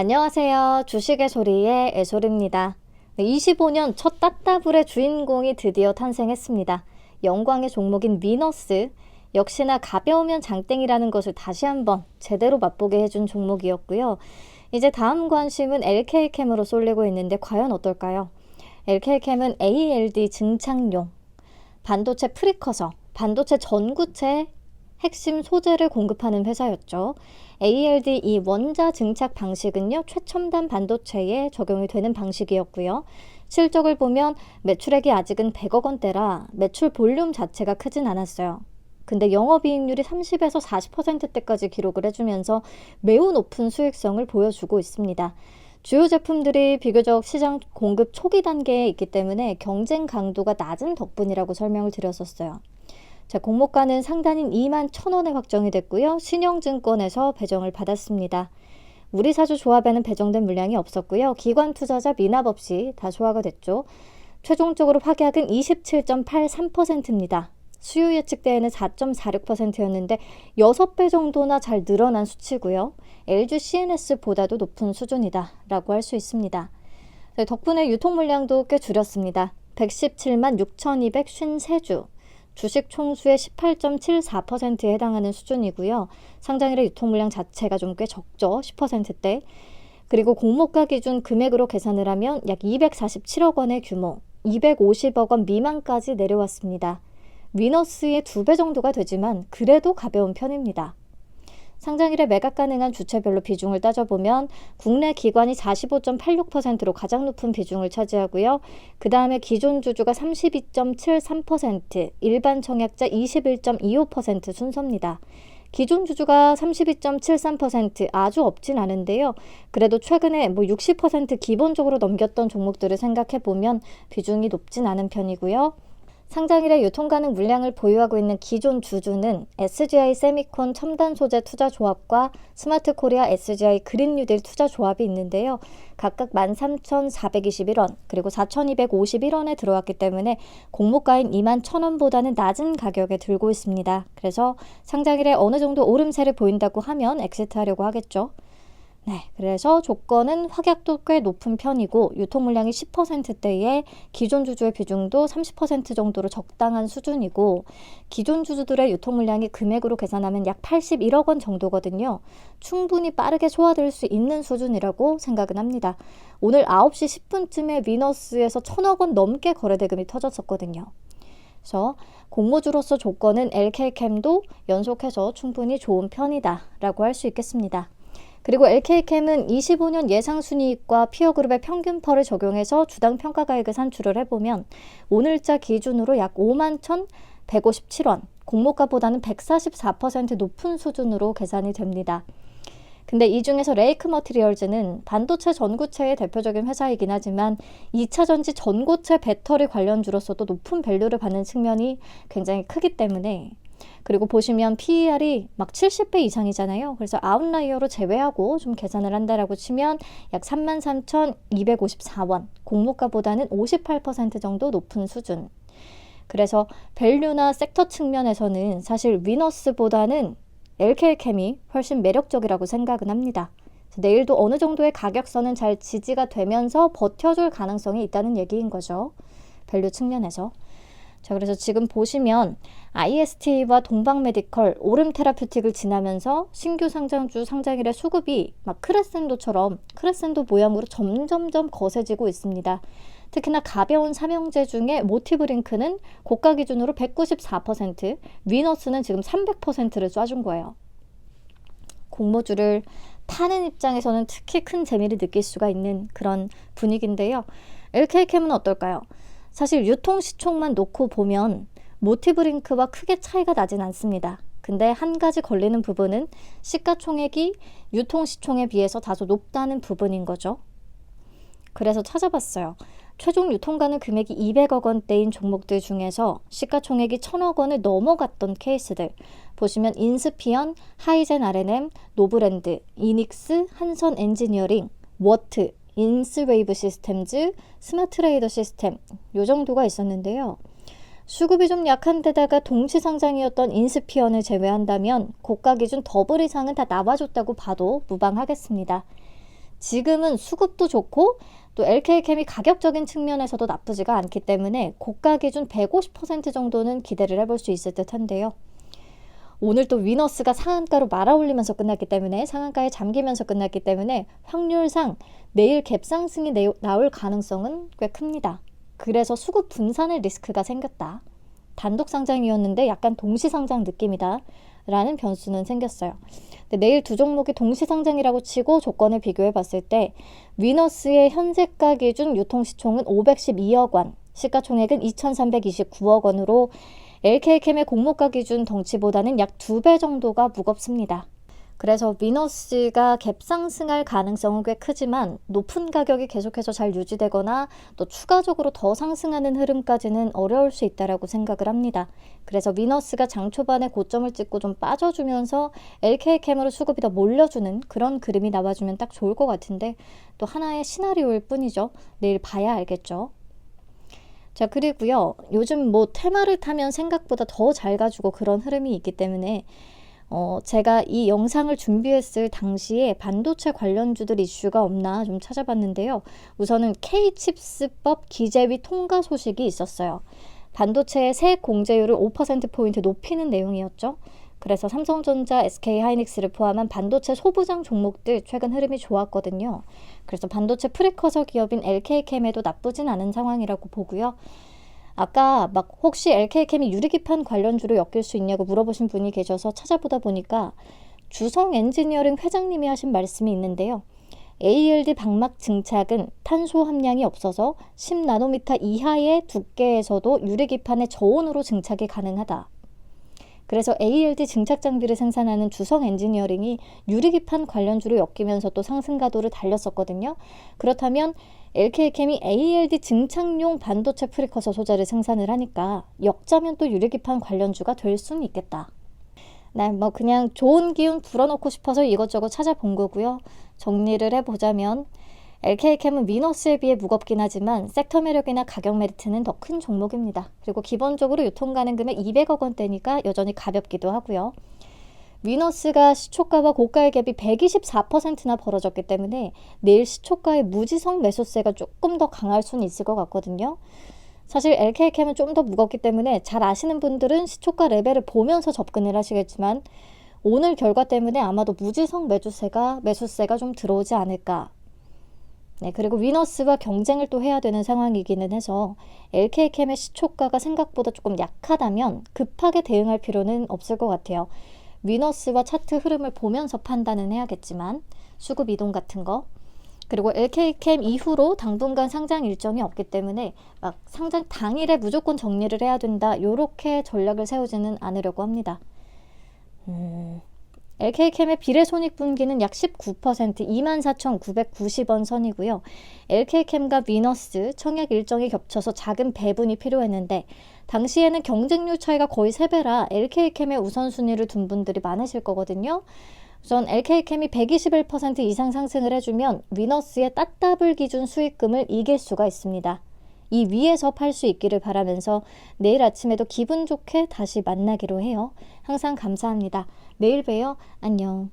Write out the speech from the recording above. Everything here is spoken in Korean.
안녕하세요. 주식의 소리의 애솔입니다. 25년 첫 따따블의 주인공이 드디어 탄생했습니다. 영광의 종목인 위너스, 역시나 가벼우면 장땡이라는 것을 다시 한번 제대로 맛보게 해준 종목이었고요. 이제 다음 관심은 LK캠으로 쏠리고 있는데 과연 어떨까요? LK캠은 ALD 증착용, 반도체 프리커서, 반도체 전구체 핵심 소재를 공급하는 회사였죠. ALD 이 원자 증착 방식은요, 최첨단 반도체에 적용이 되는 방식이었고요. 실적을 보면 매출액이 아직은 100억 원대라 매출 볼륨 자체가 크진 않았어요. 근데 영업이익률이 30에서 40%대까지 기록을 해주면서 매우 높은 수익성을 보여주고 있습니다. 주요 제품들이 비교적 시장 공급 초기 단계에 있기 때문에 경쟁 강도가 낮은 덕분이라고 설명을 드렸었어요. 자, 공모가는 상단인 21,000원에 확정이 됐고요. 신영증권에서 배정을 받았습니다. 우리사주조합에는 배정된 물량이 없었고요. 기관 투자자 미납 없이 다 소화가 됐죠. 최종적으로 확약은 27.83%입니다. 수요 예측대에는 4.46%였는데 6배 정도나 잘 늘어난 수치고요. LG CNS보다도 높은 수준이다라고 할 수 있습니다. 덕분에 유통 물량도 꽤 줄였습니다. 117만 6,253주. 주식 총수의 18.74%에 해당하는 수준이고요. 상장일의 유통 물량 자체가 좀 꽤 적죠. 10%대. 그리고 공모가 기준 금액으로 계산을 하면 약 247억 원의 규모, 250억 원 미만까지 내려왔습니다. 위너스의 2배 정도가 되지만 그래도 가벼운 편입니다. 상장일에 매각 가능한 주체별로 비중을 따져보면 국내 기관이 45.86%로 가장 높은 비중을 차지하고요. 그 다음에 기존 주주가 32.73%, 일반 청약자 21.25% 순서입니다. 기존 주주가 32.73% 아주 없진 않은데요. 그래도 최근에 60% 기본적으로 넘겼던 종목들을 생각해보면 비중이 높진 않은 편이고요. 상장일에 유통 가능 물량을 보유하고 있는 기존 주주는 SGI 세미콘 첨단 소재 투자조합과 스마트코리아 SGI 그린 뉴딜 투자조합이 있는데요. 각각 13,421원 그리고 4,251원에 들어왔기 때문에 공모가인 21,000원보다는 낮은 가격에 들고 있습니다. 그래서 상장일에 어느 정도 오름세를 보인다고 하면 엑시트하려고 하겠죠. 네, 그래서 조건은 확약도 꽤 높은 편이고 유통 물량이 10%대에 기존 주주의 비중도 30% 정도로 적당한 수준이고 기존 주주들의 유통 물량이 금액으로 계산하면 약 81억 원 정도거든요. 충분히 빠르게 소화될 수 있는 수준이라고 생각은 합니다. 오늘 9시 10분쯤에 위너스에서 1,000억 원 넘게 거래 대금이 터졌었거든요. 그래서 공모주로서 조건은 LK캠도 연속해서 충분히 좋은 편이다라고 할 수 있겠습니다. 그리고 LK캠은 25년 예상순이익과 피어그룹의 평균펄을 적용해서 주당 평가가액을 산출을 해보면 오늘자 기준으로 약 51,157원, 공모가보다는 144% 높은 수준으로 계산이 됩니다. 근데 이 중에서 레이크 머티리얼즈는 반도체 전구체의 대표적인 회사이긴 하지만 2차전지 전고체 배터리 관련주로서도 높은 밸류를 받는 측면이 굉장히 크기 때문에 그리고 보시면 PER이 막 70배 이상이잖아요. 그래서 아웃라이어로 제외하고 좀 계산을 한다라고 치면 약 33,254원, 공모가보다는 58% 정도 높은 수준. 그래서 밸류나 섹터 측면에서는 사실 위너스보다는 LK캠이 훨씬 매력적이라고 생각은 합니다. 내일도 어느 정도의 가격선은 잘 지지가 되면서 버텨줄 가능성이 있다는 얘기인 거죠. 밸류 측면에서. 자, 그래서 지금 보시면 IST와 동방메디컬, 오름테라퓨틱을 지나면서 신규 상장주 상장일의 수급이 막 크레센도처럼 크레센도 모양으로 점점점 거세지고 있습니다. 특히나 가벼운 삼형제 중에 모티브링크는 고가 기준으로 194%, 위너스는 지금 300%를 쏴준 거예요. 공모주를 타는 입장에서는 특히 큰 재미를 느낄 수가 있는 그런 분위기인데요. LK캠은 어떨까요? 사실 유통시총만 놓고 보면 모티브링크와 크게 차이가 나진 않습니다. 근데 한 가지 걸리는 부분은 시가총액이 유통시총에 비해서 다소 높다는 부분인 거죠. 그래서 찾아봤어요. 최종 유통가능 금액이 200억 원대인 종목들 중에서 시가총액이 1,000억 원을 넘어갔던 케이스들 보시면 인스피언, 하이젠 R&M, 노브랜드, 이닉스, 한선 엔지니어링, 워트, 인스웨이브 시스템즈, 스마트레이더 시스템 요 정도가 있었는데요. 수급이 좀 약한 데다가 동시상장이었던 인스피언을 제외한다면 고가 기준 더블 이상은 다 나와줬다고 봐도 무방하겠습니다. 지금은 수급도 좋고 또 LK캠이 가격적인 측면에서도 나쁘지가 않기 때문에 고가 기준 150% 정도는 기대를 해볼 수 있을 듯한데요. 오늘 또 위너스가 상한가로 말아올리면서 끝났기 때문에 상한가에 잠기면서 끝났기 때문에 확률상 내일 갭상승이 나올 가능성은 꽤 큽니다. 그래서 수급 분산의 리스크가 생겼다. 단독 상장이었는데 약간 동시 상장 느낌이다 라는 변수는 생겼어요. 근데 내일 두 종목이 동시 상장이라고 치고 조건을 비교해 봤을 때 위너스의 현재가 기준 유통시총은 512억 원, 시가총액은 2,329억 원으로 LK캠의 공모가 기준 덩치보다는 약 2배 정도가 무겁습니다. 그래서 위너스가 갭상승할 가능성은 꽤 크지만 높은 가격이 계속해서 잘 유지되거나 또 추가적으로 더 상승하는 흐름까지는 어려울 수 있다고 생각을 합니다. 그래서 위너스가 장 초반에 고점을 찍고 좀 빠져주면서 LK캠으로 수급이 더 몰려주는 그런 그림이 나와주면 딱 좋을 것 같은데 또 하나의 시나리오일 뿐이죠. 내일 봐야 알겠죠. 자, 그리고요. 요즘 테마를 타면 생각보다 더 잘 가지고 그런 흐름이 있기 때문에 제가 이 영상을 준비했을 당시에 반도체 관련주들 이슈가 없나 좀 찾아봤는데요. 우선은 K칩스법 기재위 통과 소식이 있었어요. 반도체의 세액 공제율을 5%포인트 높이는 내용이었죠. 그래서 삼성전자, SK하이닉스를 포함한 반도체 소부장 종목들 최근 흐름이 좋았거든요. 그래서 반도체 프리커서 기업인 LK캠에도 나쁘진 않은 상황이라고 보고요. 아까 혹시 LK캠이 유리기판 관련주로 엮일 수 있냐고 물어보신 분이 계셔서 찾아보다 보니까 주성 엔지니어링 회장님이 하신 말씀이 있는데요. ALD 방막 증착은 탄소 함량이 없어서 10나노미터 이하의 두께에서도 유리기판의 저온으로 증착이 가능하다. 그래서 ALD 증착 장비를 생산하는 주성 엔지니어링이 유리기판 관련주로 엮이면서 또 상승 가도를 달렸었거든요. 그렇다면 LK캠이 ALD 증착용 반도체 프리커서 소재를 생산을 하니까 역자면 또 유리기판 관련주가 될 수는 있겠다. 네, 그냥 좋은 기운 불어넣고 싶어서 이것저것 찾아본 거고요. 정리를 해보자면 LK캠은 위너스에 비해 무겁긴 하지만 섹터 매력이나 가격 메리트는 더 큰 종목입니다. 그리고 기본적으로 유통 가능 금액 200억 원대니까 여전히 가볍기도 하고요. 위너스가 시초가와 고가의 갭이 124%나 벌어졌기 때문에 내일 시초가의 무지성 매수세가 조금 더 강할 수는 있을 것 같거든요. 사실 LK캠은 좀 더 무겁기 때문에 잘 아시는 분들은 시초가 레벨을 보면서 접근을 하시겠지만 오늘 결과 때문에 아마도 무지성 매수세가 좀 들어오지 않을까. 네, 그리고 위너스와 경쟁을 또 해야 되는 상황이기는 해서 LK캠의 시초가가 생각보다 조금 약하다면 급하게 대응할 필요는 없을 것 같아요. 위너스와 차트 흐름을 보면서 판단은 해야겠지만 수급 이동 같은 거 그리고 LK캠 이후로 당분간 상장 일정이 없기 때문에 상장 당일에 무조건 정리를 해야 된다 이렇게 전략을 세우지는 않으려고 합니다. LK캠의 비례손익분기는 약 19%, 24,990원 선이고요. LK캠과 위너스 청약 일정이 겹쳐서 작은 배분이 필요했는데 당시에는 경쟁률 차이가 거의 3배라 LK캠의 우선순위를 둔 분들이 많으실 거거든요. 우선 LK캠이 121% 이상 상승을 해주면 위너스의 따따블 기준 수익금을 이길 수가 있습니다. 이 위에서 팔 수 있기를 바라면서 내일 아침에도 기분 좋게 다시 만나기로 해요. 항상 감사합니다. 내일 봬요. 안녕.